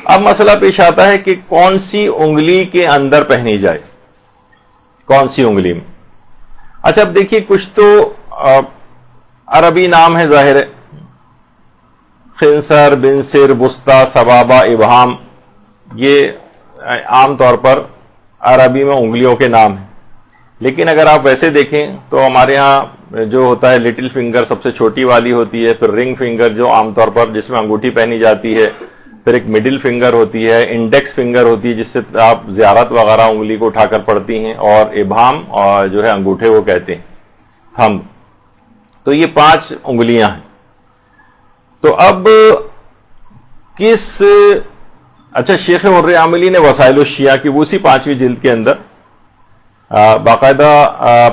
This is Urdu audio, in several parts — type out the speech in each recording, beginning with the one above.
اب مسئلہ پیش آتا ہے کہ کون سی انگلی کے اندر پہنی جائے، کون سی انگلی میں. اچھا اب دیکھیے کچھ تو عربی نام ہے ظاہر ہے، خنصر، بنصر، وسطی، سبابہ، ابہام، یہ عام طور پر عربی میں انگلیوں کے نام ہیں. لیکن اگر آپ ویسے دیکھیں تو ہمارے ہاں جو ہوتا ہے لٹل فنگر سب سے چھوٹی والی ہوتی ہے، پھر رنگ فنگر جو عام طور پر جس میں انگوٹھی پہنی جاتی ہے، پھر ایک مڈل فنگر ہوتی ہے، انڈیکس فنگر ہوتی ہے جس سے آپ زیارت وغیرہ انگلی کو اٹھا کر پڑھتی ہیں، اور ابہام اور جو ہے انگوٹھے وہ کہتے ہیں تھمب. تو یہ 5 انگلیاں ہیں. تو اب اچھا شیخ حر عاملی نے وسائل الشیعہ کی وہ اسی 5ویں جلد کے اندر باقاعدہ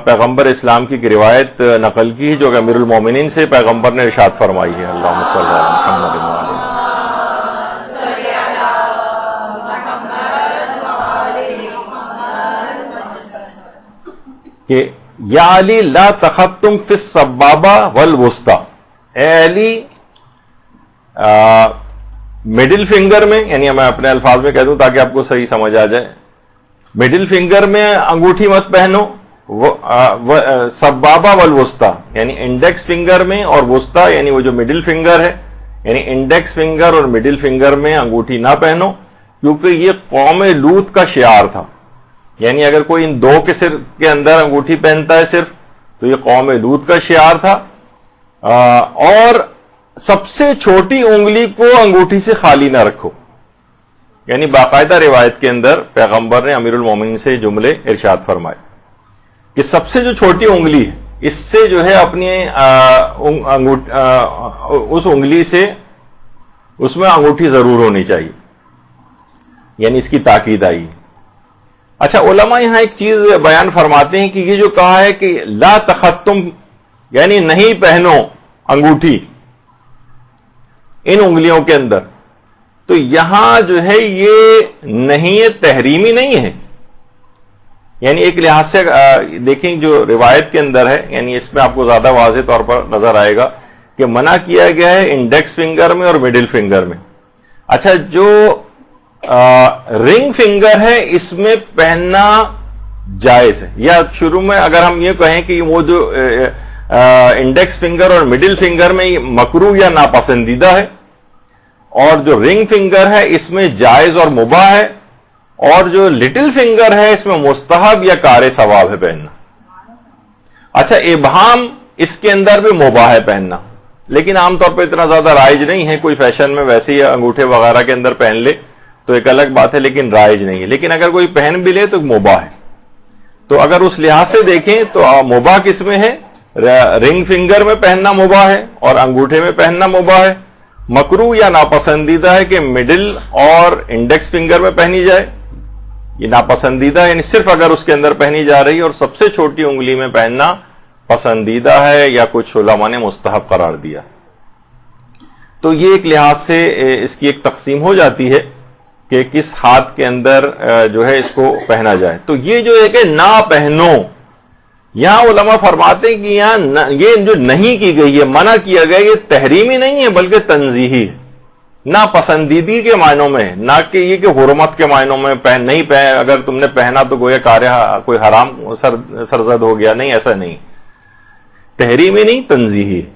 پیغمبر اسلام کی روایت نقل کی ہے جو کہ امیر المومنین سے پیغمبر نے ارشاد فرمائی ہے، اللہم صلی علی محمد وعلی کہ یا علی لا تختم فی السبابہ والوسطی، اے علی مڈل فنگر میں، یعنی میں اپنے الفاظ میں کہہ دوں تاکہ آپ کو صحیح سمجھ آ جائے، مڈل فنگر میں انگوٹھی مت پہنو، سبابہ والوسطی یعنی انڈیکس فنگر میں، اور وسطی یعنی وہ جو مڈل فنگر ہے، یعنی انڈیکس فنگر اور مڈل فنگر میں انگوٹھی نہ پہنو، کیونکہ یہ قوم لوط کا شعار تھا. یعنی اگر کوئی ان 2 کے اندر انگوٹھی پہنتا ہے صرف تو یہ قوم لوط کا شعار تھا. اور سب سے چھوٹی انگلی کو انگوٹھی سے خالی نہ رکھو، یعنی باقاعدہ روایت کے اندر پیغمبر نے امیر المومنین سے جملے ارشاد فرمائے کہ سب سے جو چھوٹی انگلی ہے اس سے جو ہے اپنی اس انگلی سے اس میں انگوٹھی ضرور ہونی چاہیے، یعنی اس کی تاکید آئی. اچھا علماء یہاں ایک چیز بیان فرماتے ہیں کہ یہ جو کہا ہے کہ لا تختم یعنی نہیں پہنو انگوٹھی ان انگلیوں کے اندر، تو یہاں جو ہے یہ نہیں تحریمی نہیں ہے. یعنی ایک لحاظ سے دیکھیں جو روایت کے اندر ہے، یعنی اس میں آپ کو زیادہ واضح طور پر نظر آئے گا کہ منع کیا گیا ہے انڈیکس فنگر میں اور مڈل فنگر میں. اچھا جو رنگ فنگر ہے اس میں پہننا جائز ہے، یا شروع میں اگر ہم یہ کہیں کہ وہ جو انڈیکس فنگر اور مڈل فنگر میں مکروہ یا ناپسندیدہ ہے، اور جو رنگ فنگر ہے اس میں جائز اور مباح ہے، اور جو لٹل فنگر ہے اس میں مستحب یا کار ثواب ہے پہننا. اچھا ابہام اس کے اندر بھی مباح ہے پہننا، لیکن عام طور پہ اتنا زیادہ رائج نہیں ہے. کوئی فیشن میں ویسے ہی انگوٹھے وغیرہ کے اندر پہن لے تو ایک الگ بات ہے، لیکن رائج نہیں ہے. لیکن اگر کوئی پہن بھی لے تو مباح ہے. تو اگر اس لحاظ سے دیکھیں تو مباح کس میں ہے؟ رنگ فنگر میں پہننا مباح ہے اور انگوٹھے میں پہننا مباح ہے. مکروہ یا ناپسندیدہ ہے کہ مڈل اور انڈیکس فنگر میں پہنی جائے، یہ ناپسندیدہ ہے، یعنی صرف اگر اس کے اندر پہنی جا رہی ہے، اور سب سے چھوٹی انگلی میں پہننا پسندیدہ ہے یا کچھ علماء نے مستحب قرار دیا. تو یہ ایک لحاظ سے اس کی ایک تقسیم ہو جاتی ہے کہ کس ہاتھ کے اندر جو ہے اس کو پہنا جائے. تو یہ جو ہے کہ نہ پہنو، یہاں علماء فرماتے ہیں کہ یہاں یہ جو نہیں کی گئی ہے، منع کیا گیا، یہ تحریمی نہیں ہے بلکہ تنزیہی ہے. نہ پسندیدگی کے معنوں میں، نہ کہ یہ کہ حرمت کے معنوں میں اگر تم نے پہنا تو گویا کوئی حرام سرزد ہو گیا، نہیں، ایسا نہیں. تحریمی نہیں، تنزیہی ہے،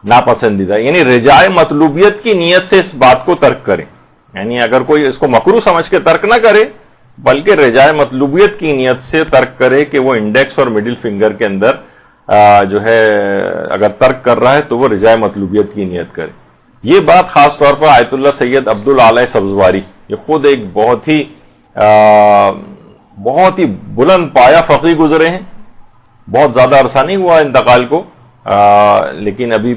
ناپسندیدہ. یعنی رجاء مطلوبیت کی نیت سے اس بات کو ترک کریں، یعنی اگر کوئی اس کو مکروہ سمجھ کے ترک نہ کرے بلکہ رجاء مطلوبیت کی نیت سے ترک کرے کہ وہ انڈیکس اور مڈل فنگر کے اندر جو ہے اگر ترک کر رہا ہے تو وہ رجاء مطلوبیت کی نیت کرے. یہ بات خاص طور پر آیت اللہ سید عبد العالی سبزواری، یہ خود ایک بہت ہی بلند پایا فقیہ گزرے ہیں. بہت زیادہ عرصہ نہیں ہوا انتقال کو، لیکن ابھی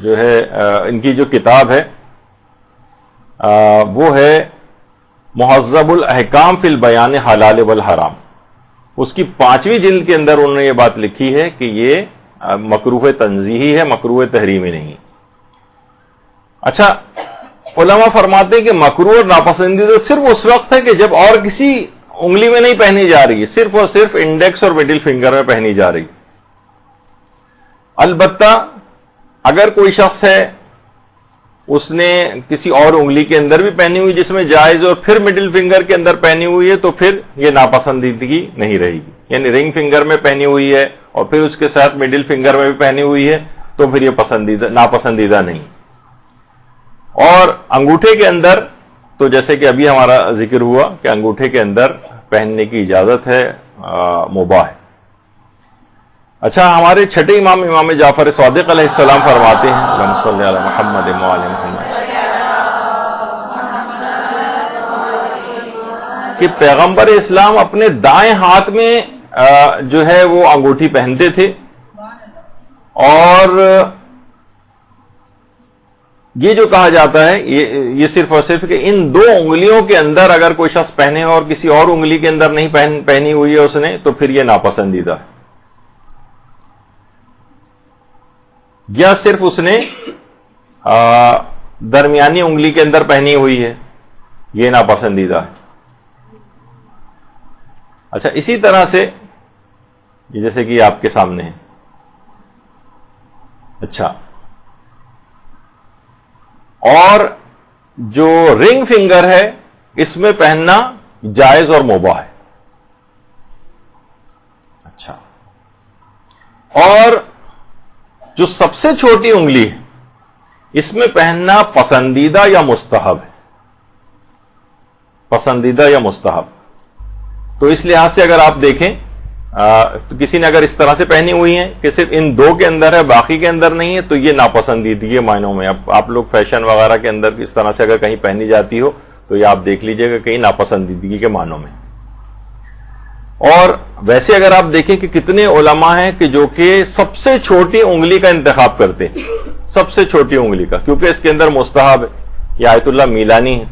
جو ہے ان کی جو کتاب ہے وہ ہے مہذب الاحکام فی البیان حلال والحرام. اس کی 5ویں جلد کے اندر انہوں نے یہ بات لکھی ہے کہ یہ مکروہ تنزیہی ہے، مکروہ تحریمی نہیں. اچھا علماء فرماتے ہیں کہ مکروہ اور ناپسندیدہ صرف اس وقت ہے کہ جب اور کسی انگلی میں نہیں پہنی جا رہی ہے، صرف اور صرف انڈیکس اور مڈل فنگر میں پہنی جا رہی. البتہ اگر کوئی شخص ہے اس نے کسی اور انگلی کے اندر بھی پہنی ہوئی جس میں جائز اور پھر مڈل فنگر کے اندر پہنی ہوئی ہے تو پھر یہ ناپسندیدگی نہیں رہے گی. یعنی رنگ فنگر میں پہنی ہوئی ہے اور پھر اس کے ساتھ مڈل فنگر میں بھی پہنی ہوئی ہے تو پھر یہ ناپسندیدہ نہیں. اور انگوٹھے کے اندر تو جیسے کہ ابھی ہمارا ذکر ہوا کہ انگوٹھے کے اندر پہننے کی اجازت ہے, مباح ہے. اچھا, ہمارے چھٹے امام جعفر صادق علیہ السلام فرماتے ہیں اللہم صلی علی محمد و علی محمد کہ پیغمبر اسلام اپنے دائیں ہاتھ میں جو ہے وہ انگوٹھی پہنتے تھے, اور یہ جو کہا جاتا ہے یہ صرف اور صرف کہ ان دو انگلیوں کے اندر اگر کوئی شخص پہنے اور کسی اور انگلی کے اندر نہیں پہنی ہوئی ہے اس نے تو پھر یہ ناپسندیدہ ہے. یا صرف اس نے درمیانی انگلی کے اندر پہنی ہوئی ہے, یہ ناپسندیدہ ہے. اچھا, اسی طرح سے جیسے کہ آپ کے سامنے ہے. اچھا, اور جو رنگ فنگر ہے اس میں پہننا جائز اور مباح ہے. اچھا, اور جو سب سے چھوٹی انگلی ہے اس میں پہننا پسندیدہ یا مستحب ہے. پسندیدہ یا مستحب. تو اس لحاظ سے اگر آپ دیکھیں تو کسی نے اگر اس طرح سے پہنی ہوئی ہیں کہ صرف ان دو کے اندر ہے باقی کے اندر نہیں ہے تو یہ ناپسندیدگی معنوں میں. اب آپ لوگ فیشن وغیرہ کے اندر اس طرح سے اگر کہیں پہنی جاتی ہو تو یہ آپ دیکھ لیجئے گا کہیں ناپسندیدگی کے معنوں میں. اور ویسے اگر آپ دیکھیں کہ کتنے علماء ہیں کہ جو کہ سب سے چھوٹی انگلی کا انتخاب کرتے ہیں, سب سے چھوٹی انگلی کا, کیونکہ اس کے اندر مستحب ہے. یہ آیت اللہ میلانی ہے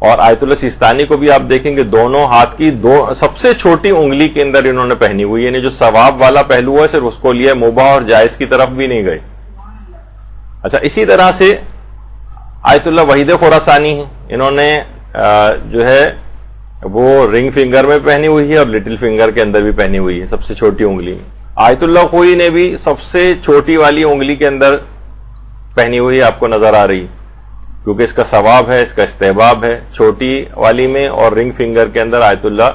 اور آیت اللہ سیستانی کو بھی آپ دیکھیں کہ دونوں ہاتھ کی سب سے چھوٹی انگلی کے اندر انہوں نے پہنی ہوئی, یعنی جو ثواب والا پہلو ہے صرف اس کو لیا, مباح اور جائز کی طرف بھی نہیں گئے. اچھا, اسی طرح سے آیت اللہ وحید خراسانی ہیں, انہوں نے جو ہے وہ رنگ فنگر میں پہنی ہوئی ہے اور لٹل فنگر کے اندر بھی پہنی ہوئی ہے سب سے چھوٹی انگلی میں. آیت اللہ خوئی نے بھی سب سے چھوٹی والی انگلی کے اندر پہنی ہوئی ہے, آپ کو نظر آ رہی, کیونکہ اس کا ثواب ہے, اس کا استحباب ہے چھوٹی والی میں. اور رنگ فنگر کے اندر آیت اللہ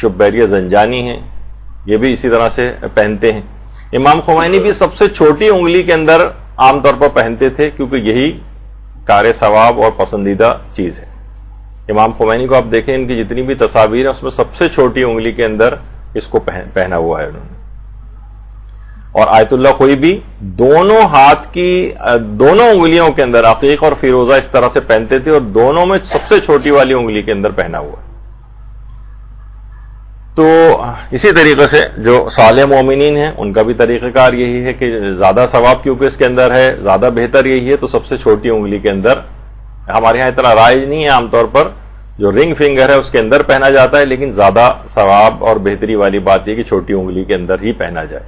شبیریہ زنجانی ہیں, یہ بھی اسی طرح سے پہنتے ہیں. امام خمینی بھی سب سے چھوٹی انگلی کے اندر عام طور پر پہنتے تھے کیونکہ یہی کار ثواب اور پسندیدہ چیز ہے. امام خمینی کو آپ دیکھیں, ان کی جتنی بھی تصاویر ہیں اس میں سب سے چھوٹی انگلی کے اندر اس کو پہنا ہوا ہے انہوں نے. اور آیت اللہ کوئی بھی دونوں ہاتھ کی دونوں انگلیوں کے اندر عقیق اور فیروزہ اس طرح سے پہنتے تھے اور دونوں میں سب سے چھوٹی والی انگلی کے اندر پہنا ہوا ہے. تو اسی طریقے سے جو صالح مومنین ہیں ان کا بھی طریقہ کار یہی ہے کہ زیادہ ثواب کیونکہ اس کے اندر ہے, زیادہ بہتر یہی ہے, تو سب سے چھوٹی انگلی کے اندر. ہمارے یہاں اتنا رائج نہیں ہے, عام طور پر جو رنگ فنگر ہے اس کے اندر پہنا جاتا ہے, لیکن زیادہ ثواب اور بہتری والی بات یہ کہ چھوٹی انگلی کے اندر ہی پہنا جائے.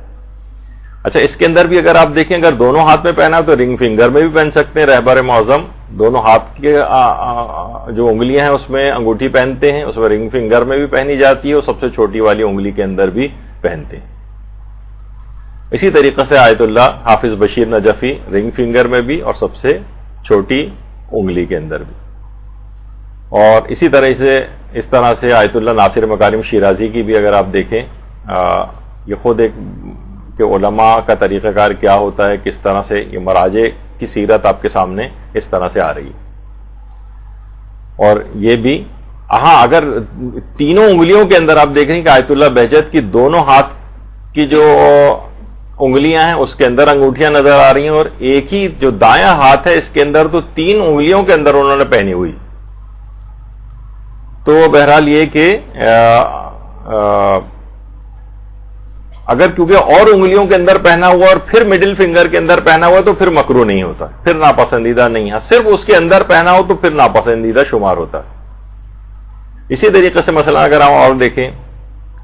اچھا, اس کے اندر بھی اگر آپ دیکھیں اگر دونوں ہاتھ میں پہنا تو رنگ فنگر میں بھی پہن سکتے ہیں. رہبر معظم دونوں ہاتھ کے جو انگلیاں ہیں اس میں انگوٹھی پہنتے ہیں, اس میں رنگ فنگر میں بھی پہنی جاتی ہے اور سب سے چھوٹی والی انگلی کے اندر بھی پہنتے ہیں. اسی طریقے سے آیت اللہ حافظ بشیر نجفی رنگ فنگر میں بھی اور سب سے چھوٹی انگلی کے اندر بھی. اور اسی طرح سے اس طرح سے آیت اللہ ناصر مکارم شیرازی کی بھی اگر آپ دیکھیں, یہ خود ایک کہ علماء کا طریقہ کار کیا ہوتا ہے, کس طرح سے یہ مراجع کی سیرت آپ کے سامنے اس طرح سے آ رہی ہے. اور یہ بھی اگر تینوں انگلیوں کے اندر آپ دیکھ رہے ہیں کہ آیت اللہ بہجت کی دونوں ہاتھ کی جو انگلیاں ہیں اس کے اندر انگوٹھیاں نظر آ رہی ہیں, اور ایک ہی جو دایاں ہاتھ ہے اس کے اندر تو 3 انگلیوں کے اندر انہوں نے پہنی ہوئی. تو بہرحال یہ کہ اگر کیونکہ اور انگلیوں کے اندر پہنا ہوا اور پھر مڈل فنگر کے اندر پہنا ہوا تو پھر مکروہ نہیں ہوتا, پھر ناپسندیدہ نہیں ہے. صرف اس کے اندر پہنا ہو تو پھر ناپسندیدہ شمار ہوتا ہے. اسی طریقے سے مثلا اگر ہم اور دیکھیں,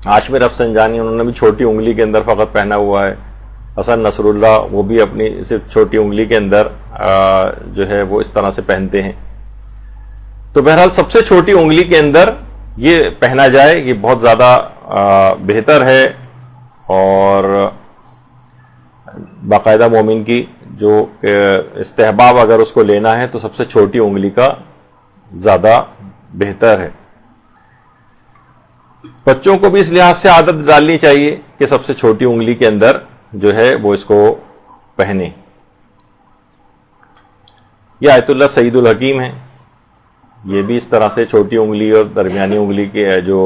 عاشمر افسنجانی انہوں نے بھی چھوٹی انگلی کے اندر فقط پہنا ہوا ہے. حسن نصر اللہ وہ بھی اپنی صرف چھوٹی انگلی کے اندر جو ہے وہ اس طرح سے پہنتے ہیں. تو بہرحال سب سے چھوٹی انگلی کے اندر یہ پہنا جائے, یہ بہت زیادہ بہتر ہے. اور باقاعدہ مومن کی جو استحباب اگر اس کو لینا ہے تو سب سے چھوٹی انگلی کا زیادہ بہتر ہے. بچوں کو بھی اس لحاظ سے عادت ڈالنی چاہیے کہ سب سے چھوٹی انگلی کے اندر جو ہے وہ اس کو پہنے. یہ آیت اللہ سعید الحکیم ہے, یہ بھی اس طرح سے چھوٹی انگلی اور درمیانی انگلی کے جو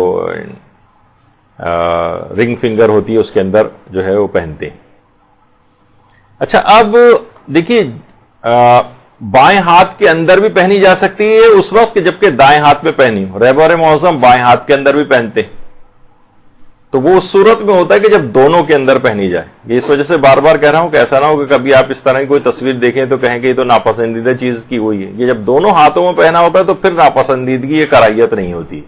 رنگ فنگر ہوتی ہے اس کے اندر جو ہے وہ پہنتے ہیں. اچھا اب دیکھیے بائیں ہاتھ کے اندر بھی پہنی جا سکتی ہے اس وقت جبکہ دائیں ہاتھ میں پہنی ہو. رہبر معظم بائیں ہاتھ کے اندر بھی پہنتے ہیں, تو وہ اس صورت میں ہوتا ہے کہ جب دونوں کے اندر پہنی جائے. یہ اس وجہ سے بار بار کہہ رہا ہوں کہ ایسا نہ ہو کہ کبھی آپ اس طرح کی کوئی تصویر دیکھیں تو کہیں کہ یہ تو ناپسندیدہ چیز کی ہوئی ہے. یہ جب دونوں ہاتھوں میں پہنا ہوتا ہے تو پھر ناپسندیدگی یہ کراہیت نہیں ہوتی.